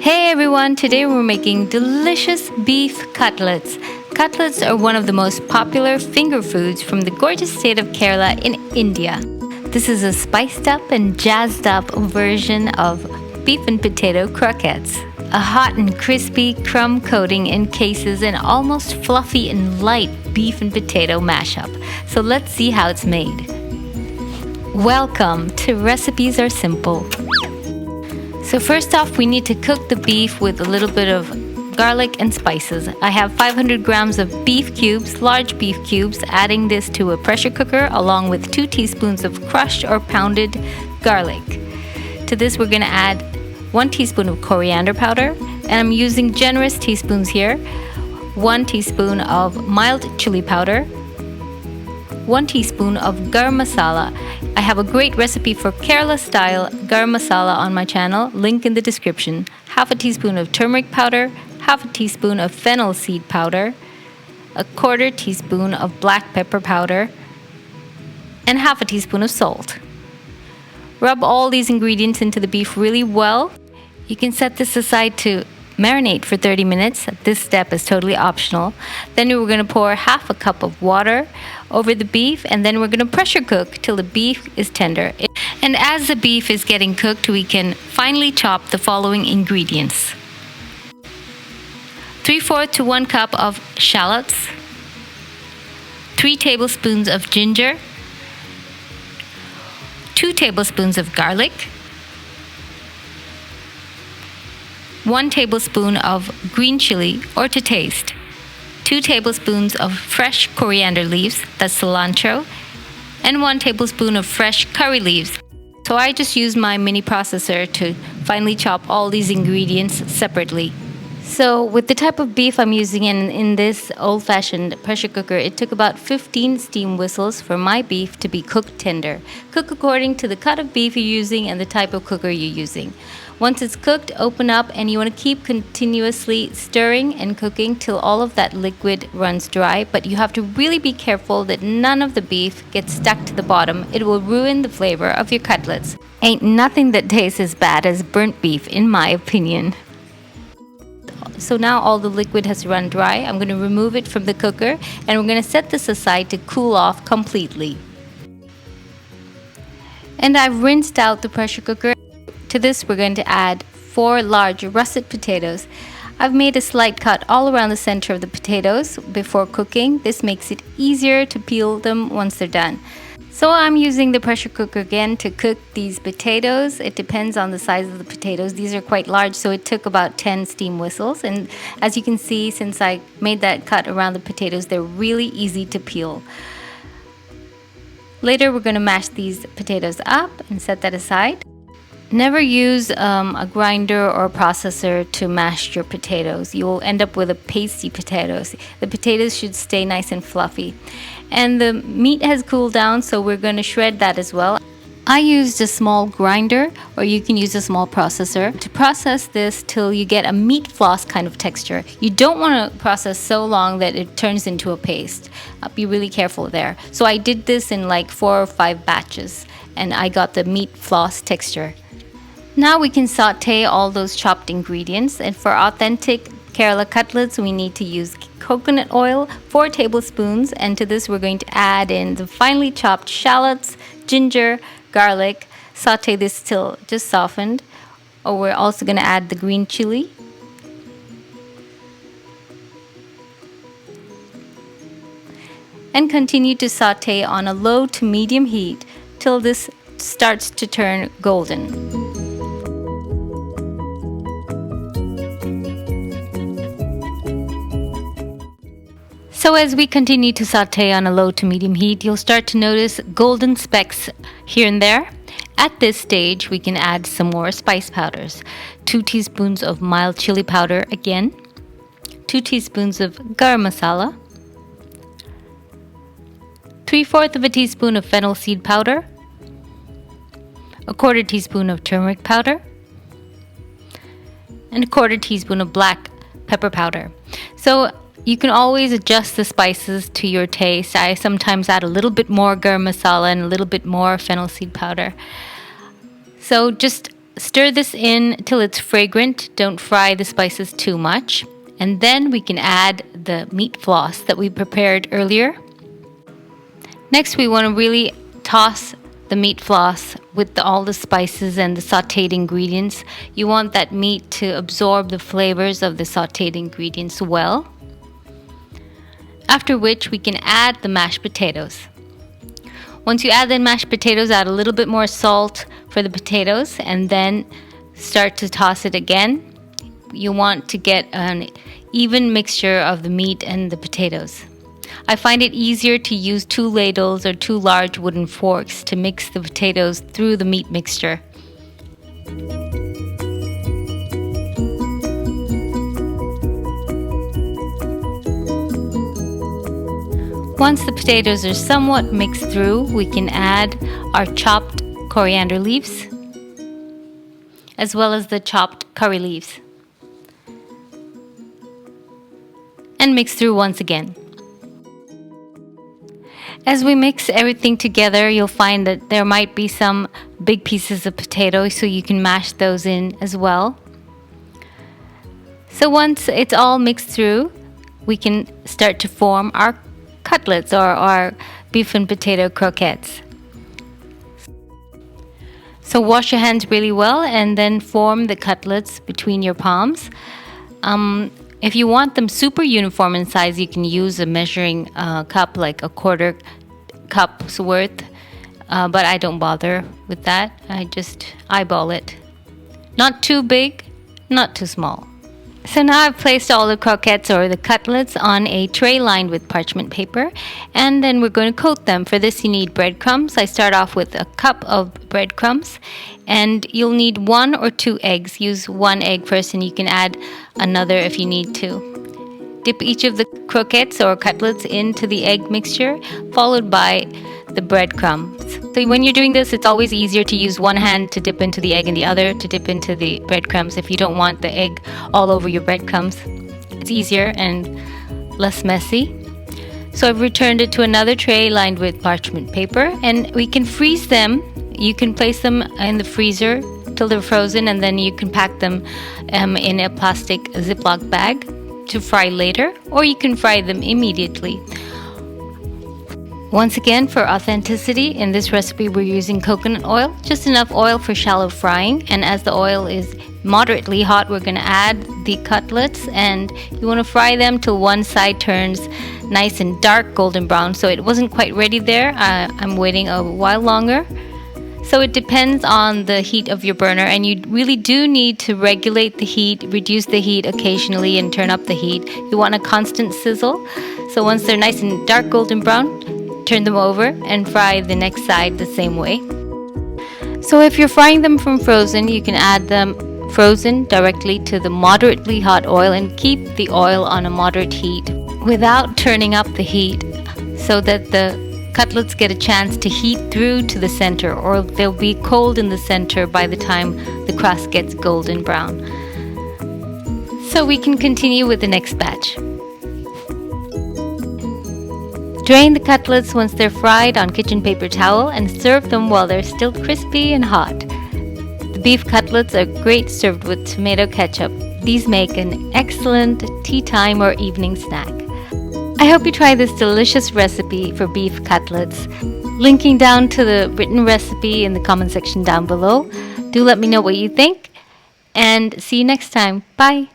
Hey everyone, today we're making delicious beef cutlets. Cutlets are one of the most popular finger foods from the gorgeous state of Kerala in India. This is a spiced up and jazzed up version of beef and potato croquettes. A hot and crispy crumb coating encases an almost fluffy and light beef and potato mashup. So let's see how it's made. Welcome to Recipes Are Simple. So first off, we need to cook the beef with a little bit of garlic and spices. I have 500 grams of beef cubes, large beef cubes, adding this to a pressure cooker along with 2 teaspoons of crushed or pounded garlic. To this we're going to add 1 teaspoon of coriander powder, and I'm using generous teaspoons here. 1 teaspoon of mild chili powder, 1 teaspoon of Garam Masala. I have a great recipe for Kerala style Garam Masala on my channel, link in the description. Half a teaspoon of turmeric powder, half a teaspoon of fennel seed powder, a 1/4 teaspoon of black pepper powder, and half a teaspoon of salt. Rub all these ingredients into the beef really well. You can set this aside to marinate for 30 minutes. This step is totally optional. Then we're going to pour half a cup of water over the beef, and then we're going to pressure cook till the beef is tender. And as the beef is getting cooked, we can finely chop the following ingredients: 3/4 to 1 cup of shallots, 3 tablespoons of ginger, 2 tablespoons of garlic, 1 tablespoon of green chili or to taste, 2 tablespoons of fresh coriander leaves, that's cilantro, and 1 tablespoon of fresh curry leaves. So I just used my mini processor to finely chop all these ingredients separately. So with the type of beef I'm using in this old-fashioned pressure cooker, it took about 15 steam whistles for my beef to be cooked tender. Cook according to the cut of beef you're using and the type of cooker you're using. Once it's cooked, open up, and you want to keep continuously stirring and cooking till all of that liquid runs dry, but you have to really be careful that none of the beef gets stuck to the bottom. It will ruin the flavor of your cutlets. Ain't nothing that tastes as bad as burnt beef, in my opinion. So now all the liquid has run dry. I'm going to remove it from the cooker, and we're going to set this aside to cool off completely. And I've rinsed out the pressure cooker. To this we're going to add 4 large russet potatoes. I've made a slight cut all around the center of the potatoes before cooking. This makes it easier to peel them once they're done. So I'm using the pressure cooker again to cook these potatoes. It depends on the size of the potatoes. These are quite large, so it took about 10 steam whistles. And as you can see, since I made that cut around the potatoes, they're really easy to peel. Later we're going to mash these potatoes up and set that aside. Never use a grinder or a processor to mash your potatoes. You'll end up with a pasty potatoes. The potatoes should stay nice and fluffy. And the meat has cooled down, so we're going to shred that as well. I used a small grinder, or you can use a small processor to process this till you get a meat floss kind of texture. You don't want to process so long that it turns into a paste. Be really careful there. So I did this in like 4 or 5 batches, and I got the meat floss texture. Now we can saute all those chopped ingredients, and for authentic Kerala cutlets we need to use coconut oil, 4 tablespoons, and to this we're going to add in the finely chopped shallots, ginger, garlic, saute this till just softened. Or we're also going to add the green chili. And continue to saute on a low to medium heat till this starts to turn golden. So as we continue to saute on a low to medium heat, you'll start to notice golden specks here and there. At this stage, we can add some more spice powders. 2 teaspoons of mild chili powder again, 2 teaspoons of garam masala, 3/4 of a teaspoon of fennel seed powder, a 1/4 teaspoon of turmeric powder, and a 1/4 teaspoon of black pepper powder. So you can always adjust the spices to your taste. I sometimes add a little bit more garam masala and a little bit more fennel seed powder. So just Stir this in till it's fragrant. Don't fry the spices too much. And then we can add the meat floss that we prepared earlier. Next, we want to really toss the meat floss with all the spices and the sauteed ingredients. You want that meat to absorb the flavors of the sauteed ingredients well. After which, we can add the mashed potatoes. Once you add the mashed potatoes, add a little bit more salt for the potatoes and then start to toss it again. You want to get an even mixture of the meat and the potatoes. I find it easier to use 2 ladles or 2 large wooden forks to mix the potatoes through the meat mixture. Once the potatoes are somewhat mixed through, we can add our chopped coriander leaves as well as the chopped curry leaves and mix through once again. As we mix everything together, you'll find that there might be some big pieces of potato, so you can mash those in as well. So once it's all mixed through, we can start to form our cutlets or our beef and potato croquettes. So wash your hands really well and then form the cutlets between your palms. If you want them super uniform in size, you can use a measuring cup, like a 1/4 cup's worth, but I don't bother with that. I just eyeball it. Not too big, not too small. So now I've placed all the croquettes or the cutlets on a tray lined with parchment paper, and then we're going to coat them. For this you need breadcrumbs. I start off with a cup of breadcrumbs, and you'll need 1 or 2 eggs. Use 1 egg first and you can add another if you need to. Dip each of the croquettes or cutlets into the egg mixture, followed by the breadcrumbs. So when you're doing this, it's always easier to use one hand to dip into the egg and the other to dip into the breadcrumbs if you don't want the egg all over your breadcrumbs. It's easier and less messy. So I've returned it to another tray lined with parchment paper, and we can freeze them. You can place them in the freezer till they're frozen, and then you can pack them in a plastic Ziploc bag to fry later, or you can fry them immediately. Once again, for authenticity, in this recipe we're using coconut oil, just enough oil for shallow frying, and as the oil is moderately hot, we're going to add the cutlets, and you want to fry them till one side turns nice and dark golden brown. So it wasn't quite ready there. I'm waiting a while longer. So it depends on the heat of your burner, and you really do need to regulate the heat, reduce the heat occasionally and turn up the heat. You want a constant sizzle. So once they're nice and dark golden brown, turn them over and fry the next side the same way. So if you're frying them from frozen, you can add them frozen directly to the moderately hot oil and keep the oil on a moderate heat without turning up the heat, so that the cutlets get a chance to heat through to the center, or they'll be cold in the center by the time the crust gets golden brown. So we can continue with the next batch. Drain the cutlets once they're fried on kitchen paper towel and serve them while they're still crispy and hot. The beef cutlets are great served with tomato ketchup. These make an excellent tea time or evening snack. I hope you try this delicious recipe for beef cutlets. Linking down to the written recipe in the comment section down below. Do let me know what you think, and see you next time. Bye!